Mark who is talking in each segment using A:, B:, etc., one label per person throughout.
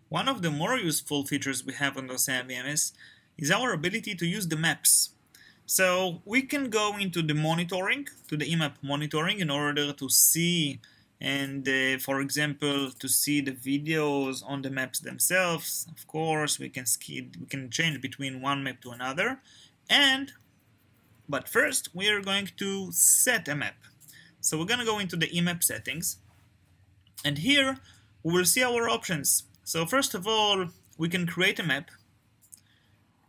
A: One of the more useful features we have on Ossia VMS is our ability to use the maps. So we can go into the monitoring, to the EMAP monitoring, in order to see and, for example, to see the videos on the maps themselves. Of course, we can change between one map to another. But first, we are going to set a map. So we're going to go into the EMAP settings, and here we will see our options. So first of all, we can create a map.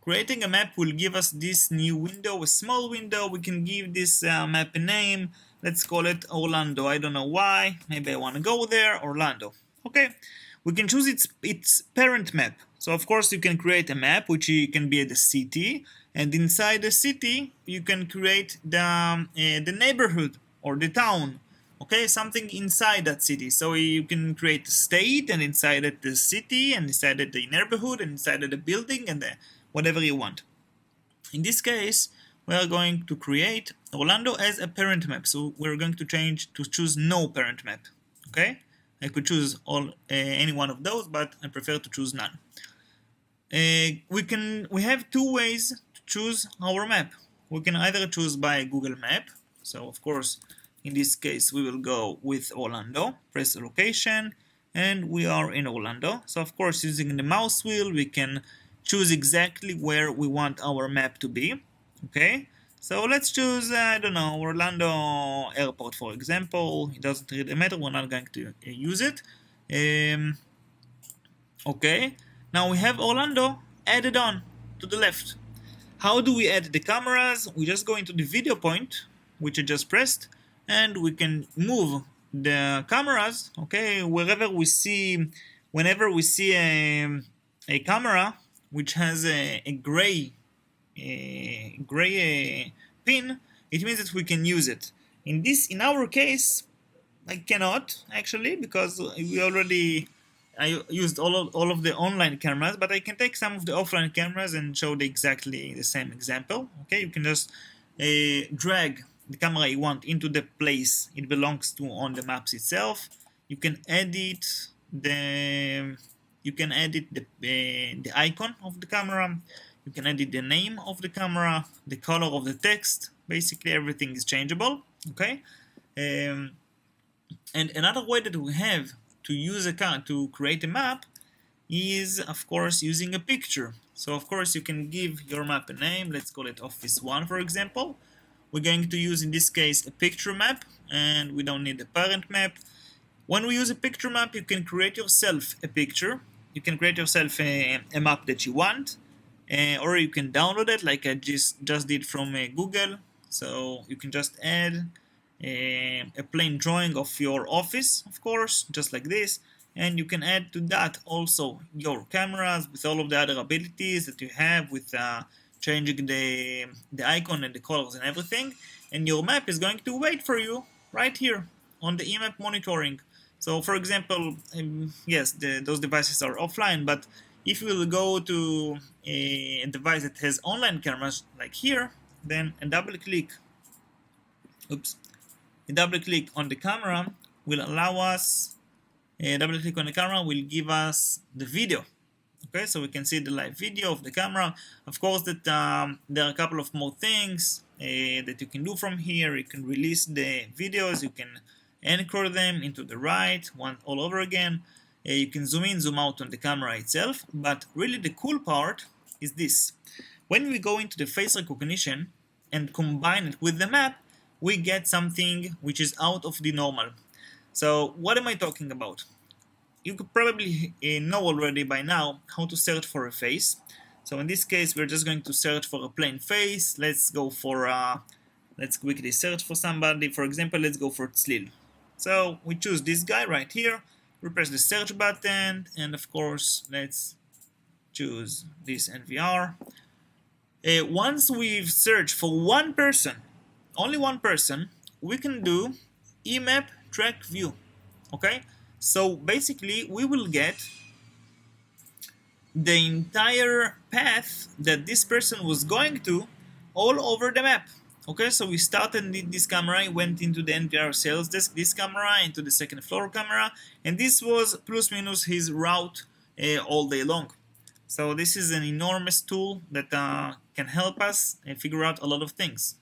A: Creating a map will give us this new window, a small window. We can give this map a name. Let's call it Orlando. I don't know why. Maybe I want to go there, Orlando. Okay. We can choose its parent map. So of course you can create a map which can be the city, and inside the city you can create the neighborhood or the town. Okay, something inside that city. So you can create a state, and inside it the city, and inside it the neighborhood, and inside it the building, and whatever you want. In this case, we are going to create Orlando as a parent map. So we're going to choose no parent map. Okay, I could choose any one of those, but I prefer to choose none. We have two ways to choose our map. We can either choose by Google Map. So of course, in this case, we will go with Orlando, press location, and we are in Orlando. So of course, using the mouse wheel, we can choose exactly where we want our map to be. Okay, so let's choose, I don't know, Orlando Airport, for example. It doesn't really matter, we're not going to use it. Okay, now we have Orlando added on to the left. How do we add the cameras? We just go into the video point, which I just pressed, and we can move the cameras, okay, wherever we see, whenever we see a camera which has a gray pin, it means that we can use it. In our case, I cannot actually, because I used all of the online cameras, but I can take some of the offline cameras and show exactly the same example. Okay, you can just drag the camera you want into the place it belongs to on the maps itself. You can edit the icon of the camera. You can edit the name of the camera, the color of the text. Basically, everything is changeable. Okay, and another way that we have to create a map is, of course, using a picture. So of course you can give your map a name. Let's call it Office 1, for example. We're going to use, in this case, a picture map, and we don't need a parent map. When we use a picture map, you can create yourself a picture. You can create yourself a map that you want, or you can download it like I just did from Google. So you can just add a plain drawing of your office, of course, just like this, and you can add to that also your cameras with all of the other abilities that you have with changing the icon and the colors and everything, and your map is going to wait for you right here on the EMAP monitoring. So for example, yes, those devices are offline, but if you will go to a device that has online cameras like here, then a double click on the camera will allow us, double click on the camera will give us the video. Okay, so we can see the live video of the camera. Of course, that there are a couple of more things that you can do from here. You can release the videos, you can anchor them into the right, all over again. You can zoom in, zoom out on the camera itself. But really the cool part is this. When we go into the face recognition and combine it with the map, we get something which is out of the normal. So what am I talking about? You could probably know already by now how to search for a face. So in this case, we're just going to search for a plain face. Let's quickly search for somebody. For example, let's go for Tzlil. So we choose this guy right here. We press the search button, and of course, let's choose this NVR. Once we've searched for one person, only one person, we can do EMAP track view. Okay? So basically, we will get the entire path that this person was going to all over the map. Okay, so we started this camera, went into the NPR sales desk, this camera, into the second floor camera, and this was plus minus his route all day long. So this is an enormous tool that can help us figure out a lot of things.